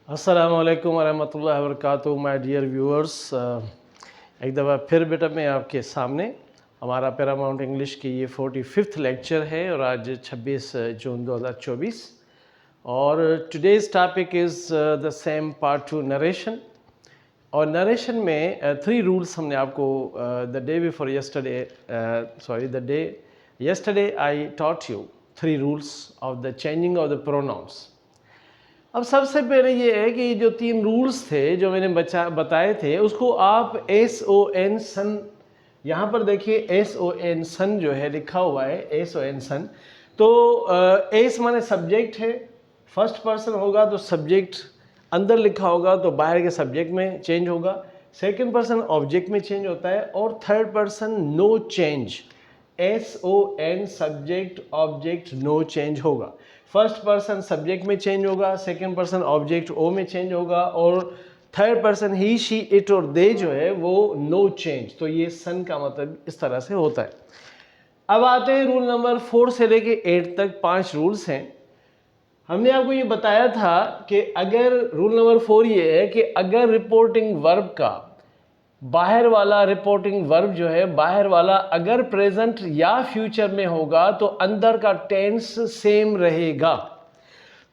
अस्सलाम वालेकुम वरहमतुल्लाहि वबरकातुहू माय डियर व्यूअर्स। एक दफ़ा फिर बेटा मैं आपके सामने हमारा पैरामाउंट इंग्लिश की ये 45th लेक्चर है और आज 26 जून 2024 और today's topic is the same part 2 narration. और नरेशन में 3 रूल्स हमने आपको the day before yesterday the day yesterday I taught you 3 rules of the changing of the pronounce. अब सबसे पहले ये है कि जो 3 रूल्स थे जो मैंने बताए थे उसको आप SON सन, यहाँ पर देखिए SON सन जो है लिखा हुआ है SON सन। तो एस माने सब्जेक्ट है, फर्स्ट पर्सन होगा तो सब्जेक्ट अंदर लिखा होगा तो बाहर के सब्जेक्ट में चेंज होगा, सेकंड पर्सन ऑब्जेक्ट में चेंज होता है और third person no change, SON subject object no change होगा। फर्स्ट पर्सन सब्जेक्ट में चेंज होगा, सेकंड पर्सन ऑब्जेक्ट ओ में चेंज होगा और third person he she it और दे जो है वो नो चेंज। तो ये सन का मतलब इस तरह से होता है। अब आते हैं रूल नंबर 4 से लेके 8 तक 5 रूल्स हैं। हमने आपको ये बताया था कि अगर रूल नंबर 4 ये है कि अगर रिपोर्टिंग वर्ब का बाहर वाला रिपोर्टिंग वर्ब जो है बाहर वाला अगर प्रेजेंट या फ्यूचर में होगा तो अंदर का टेंस सेम रहेगा।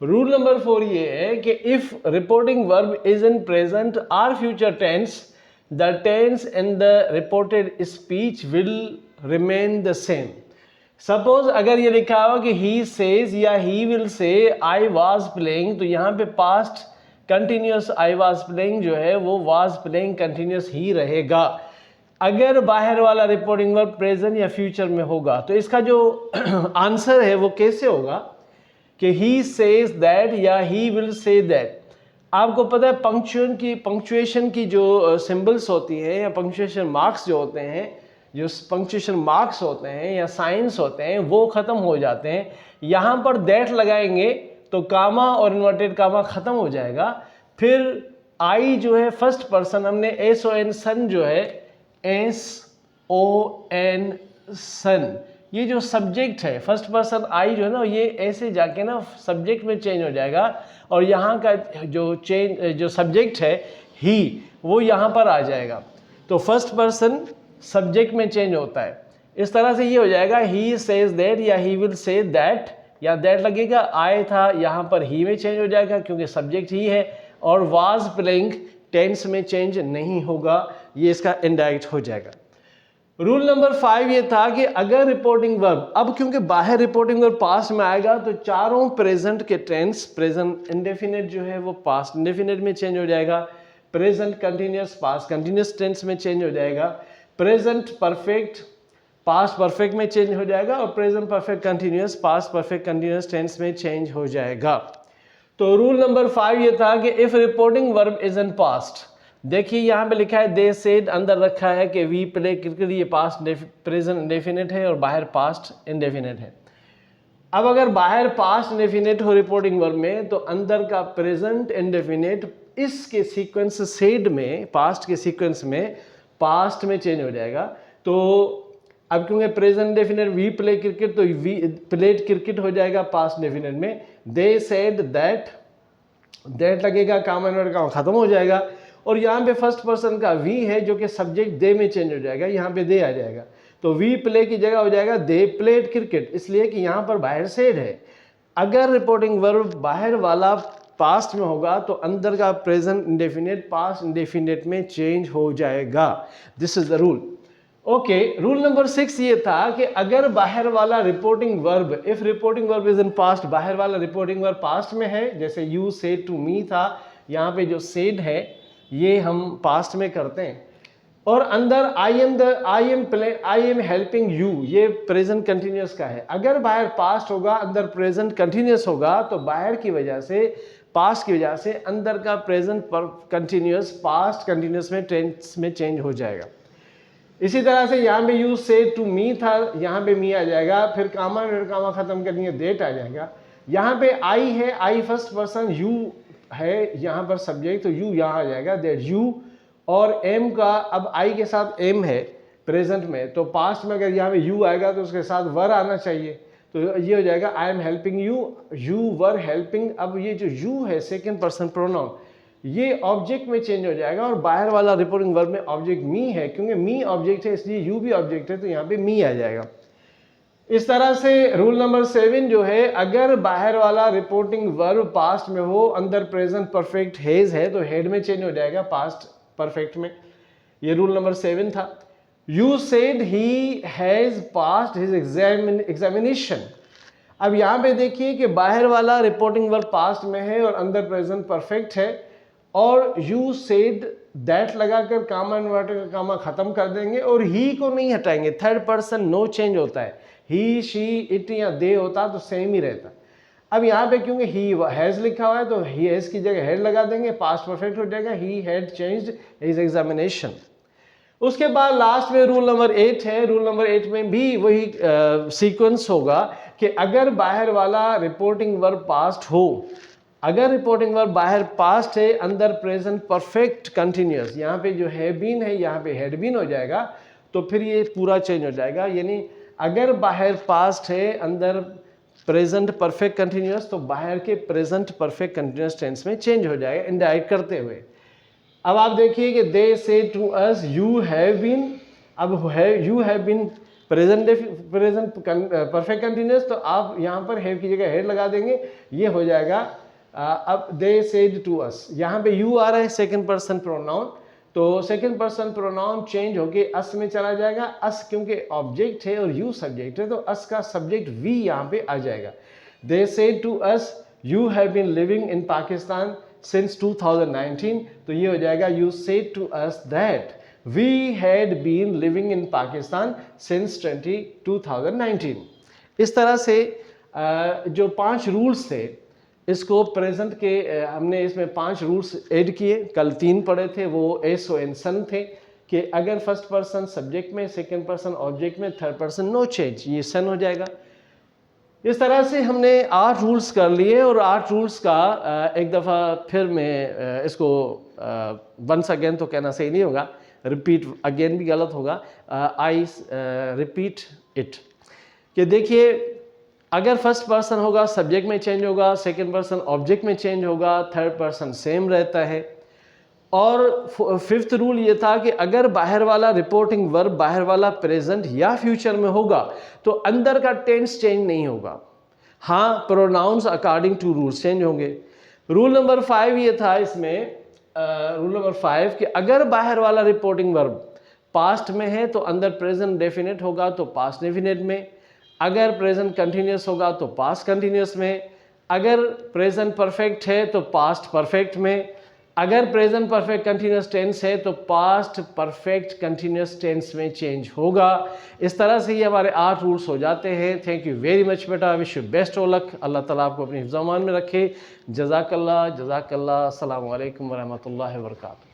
रूल नंबर 4 ये है कि if reporting verb is in present और future tense the tense in the reported speech will remain the same. Suppose अगर ये लिखा हो कि ही सेज या he will say I was playing, तो यहाँ पे past continuous I was playing जो है वो वाज प्लेइंग कंटिन्यूस ही रहेगा अगर बाहर वाला रिपोर्टिंग वर्ब प्रेजेंट या फ्यूचर में होगा। तो इसका जो आंसर है वो कैसे होगा कि ही सेज दैट या ही विल से दैट। आपको पता है पंक्चुएशन की जो सिंबल्स होती है या पंक्चुएशन मार्क्स जो होते हैं, जो पंक्चुएशन मार्क्स होते हैं या साइंस होते हैं वो ख़त्म हो जाते हैं। यहाँ पर दैट लगाएंगे तो कामा और इन्वर्टेड कामा ख़त्म हो जाएगा। फिर आई जो है फर्स्ट पर्सन हमने SON सन जो है SON सन, ये जो सब्जेक्ट है फर्स्ट पर्सन आई जो है ना ये ऐसे जाके ना सब्जेक्ट में चेंज हो जाएगा और यहाँ का जो सब्जेक्ट है ही वो यहाँ पर आ जाएगा। तो फर्स्ट पर्सन सब्जेक्ट में चेंज होता है। इस तरह से ये हो जाएगा ही सेज दैट या ही विल से दैट, या दैट लगेगा, आए था यहाँ पर ही में चेंज हो जाएगा क्योंकि सब्जेक्ट ही है और वाज प्लेइंग टेंस में चेंज नहीं होगा, ये इसका इनडायरेक्ट हो जाएगा। रूल नंबर 5 ये था कि अगर रिपोर्टिंग वर्ब, अब क्योंकि बाहर रिपोर्टिंग वर्ब पास्ट में आएगा तो चारों प्रेजेंट के टेंस, प्रेजेंट इंडेफिनिट जो है वो पास्ट इंडेफिनिट में चेंज हो जाएगा, present continuous past continuous tense में चेंज हो जाएगा, प्रेजेंट परफेक्ट पास्ट परफेक्ट में चेंज हो जाएगा और present perfect continuous past perfect continuous tense में चेंज हो जाएगा। तो रूल नंबर 5 ये था कि if reporting verb is in past, देखिए यहाँ पे लिखा है दे सेड, अंदर रखा है कि वी प्ले क्रिकेट, ये पास्ट प्रेजेंट इंडेफिनिट है और बाहर पास्ट इंडेफिनिट है। अब अगर बाहर पास्ट इंडेफिनिट हो रिपोर्टिंग वर्ब में तो अंदर का प्रेजेंट इंडेफिनिट इसके सीक्वेंस सेड में पास्ट के सीक्वेंस में पास्ट में चेंज हो जाएगा। तो अब क्योंकि present indefinite we play cricket तो वी प्लेड क्रिकेट हो जाएगा पास्ट इंडेफिनिट में। दे सेड दैट, दैट लगेगा, कामा इन्वर्टेड कामा खत्म हो जाएगा और यहाँ पे फर्स्ट पर्सन का वी है जो कि सब्जेक्ट दे में चेंज हो जाएगा, यहाँ पे दे आ जाएगा तो वी प्ले की जगह हो जाएगा दे प्लेड क्रिकेट, इसलिए कि यहाँ पर बाहर सेड है। अगर रिपोर्टिंग वर्ब बाहर वाला पास्ट में होगा तो अंदर का प्रेजेंट इंडेफिनिट पास्ट इंडेफिनिट में चेंज हो जाएगा। This is the rule. Okay, rule number 6 ये था कि अगर बाहर वाला reporting verb, if reporting verb is in past, बाहर वाला रिपोर्टिंग वर्ब पास्ट में है, जैसे यू सेड टू मी था, यहाँ पे जो सेड है ये हम पास्ट में करते हैं और अंदर आई एम हेल्पिंग यू, ये प्रेजेंट कंटिन्यूस का है। अगर बाहर पास्ट होगा अंदर प्रेजेंट कंटिन्यूस होगा तो बाहर की वजह से पास्ट की वजह से अंदर का प्रेजेंट कंटिन्यूस पास्ट कंटिन्यूस में टेंस में चेंज हो जाएगा। इसी तरह से यहाँ पे यू से टू मी था, यहाँ पे मी आ जाएगा, फिर कामा कामा खत्म करनी डेट आ जाएगा। यहाँ पे आई है, आई फर्स्ट पर्सन, यू है यहाँ पर सब्जेक्ट तो यू यहाँ आ जाएगा दैट यू, और एम का अब आई के साथ एम है प्रेजेंट में तो पास्ट में अगर यहाँ पे यू आएगा तो उसके साथ वर आना चाहिए। तो ये हो जाएगा I am helping you, you were helping. अब ये जो यू है सेकंड पर्सन प्रोनाउन, ये ऑब्जेक्ट में चेंज हो जाएगा और बाहर वाला रिपोर्टिंग वर्ब में ऑब्जेक्ट मी है, क्योंकि मी ऑब्जेक्ट है इसलिए यू भी ऑब्जेक्ट है, तो यहाँ पे मी आ जाएगा। इस तरह से रूल नंबर 7 जो है, अगर बाहर वाला रिपोर्टिंग वर्ब पास्ट में हो, अंदर प्रेजेंट परफेक्ट हैज है तो हेड में चेंज हो जाएगा पास्ट परफेक्ट में। ये रूल नंबर 7 था। You said he has passed his examination. अब यहाँ पे देखिए कि बाहर वाला रिपोर्टिंग वर्ब पास्ट में है और अंदर प्रेजेंट परफेक्ट है, और यू सेड दैट लगाकर कामा इन्वर्टेड का कामा खत्म कर देंगे और ही को नहीं हटाएंगे। थर्ड पर्सन नो चेंज होता है, ही शी इट या दे होता तो सेम ही रहता। अब यहाँ पे क्योंकि ही हैज लिखा हुआ है तो ही हैज की जगह हेड लगा देंगे, पास्ट परफेक्ट हो जाएगा, he had changed his examination. उसके बाद लास्ट में रूल नंबर 8 है। रूल नंबर 8 में भी वही सीक्वेंस होगा कि अगर बाहर वाला रिपोर्टिंग वर्ब पास्ट हो, अगर रिपोर्टिंग वर्ब बाहर पास्ट है, अंदर प्रेजेंट परफेक्ट कंटिन्यूअस, यहाँ पे जो है बीन है यहाँ पे हैड बीन हो जाएगा, तो फिर ये पूरा चेंज हो जाएगा। यानी अगर बाहर पास्ट है, अंदर प्रेजेंट परफेक्ट कंटिन्यूअस, तो बाहर के प्रेजेंट परफेक्ट कंटिन्यूअस टेंस में चेंज हो जाएगा इनडायरेक्ट करते हुए। अब आप देखिए कि they say to us you have been, अब है you have been present perfect continuous, तो आप यहाँ पर हैव की जगह हेड लगा देंगे, ये हो जाएगा अब दे सेड टू अस। यहाँ पे यू आ रहा है सेकंड पर्सन प्रोनाउन, तो सेकंड पर्सन प्रोनाउन चेंज होके अस में चला जाएगा। अस क्योंकि ऑब्जेक्ट है और यू सब्जेक्ट है, तो अस का सब्जेक्ट वी यहाँ पे आ जाएगा। They said to us you have been living in Pakistan since 2019, तो ये हो जाएगा you said to us that we had been living in Pakistan since 2019। इस तरह से जो 5 रूल्स थे, इसको प्रेजेंट के हमने इसमें 5 रूल्स ऐड किए। कल 3 पढ़े थे, वो एस ओ एन सन थे कि अगर फर्स्ट पर्सन सब्जेक्ट में, सेकंड पर्सन ऑब्जेक्ट में, थर्ड पर्सन नो चेंज, ये सन हो जाएगा। इस तरह से हमने 8 रूल्स कर लिए और 8 रूल्स का एक दफ़ा फिर मैं इसको वंस अगेन तो कहना सही नहीं होगा, रिपीट अगेन भी गलत होगा, आई रिपीट इट। कि देखिए अगर फर्स्ट पर्सन होगा सब्जेक्ट में चेंज होगा, सेकंड पर्सन ऑब्जेक्ट में चेंज होगा, थर्ड पर्सन सेम रहता है। और 5th रूल ये था कि अगर बाहर वाला रिपोर्टिंग वर्ब बाहर वाला प्रेजेंट या फ्यूचर में होगा तो अंदर का टेंस चेंज नहीं होगा। हाँ, pronouns according to rules change होंगे। रूल नंबर 5 ये था इसमें, रूल नंबर 5 कि अगर बाहर वाला रिपोर्टिंग वर्ब पास्ट में है तो अंदर प्रेजेंट डेफिनेट होगा तो पास्ट डेफिनेट में, अगर प्रेजेंट कंटिन्यूअस होगा तो पास्ट कंटिन्यूअस में, अगर प्रेजेंट परफेक्ट है तो पास्ट परफेक्ट में, अगर प्रेजेंट परफेक्ट कंटिन्यूअस टेंस है तो पास्ट परफेक्ट कंटिन्यूअस टेंस में चेंज होगा। इस तरह से ये हमारे 8 रूल्स हो जाते हैं। थैंक यू वेरी मच बेटा, wish you best of luck. Allah Taala आपको अपनी हिफ्ज़-ओ-अमान में रखे। जज़ाकल्लाह जज़ाकल्लाह। अस्सलामु अलैकुम व रहमतुल्लाहि व बरकातहू।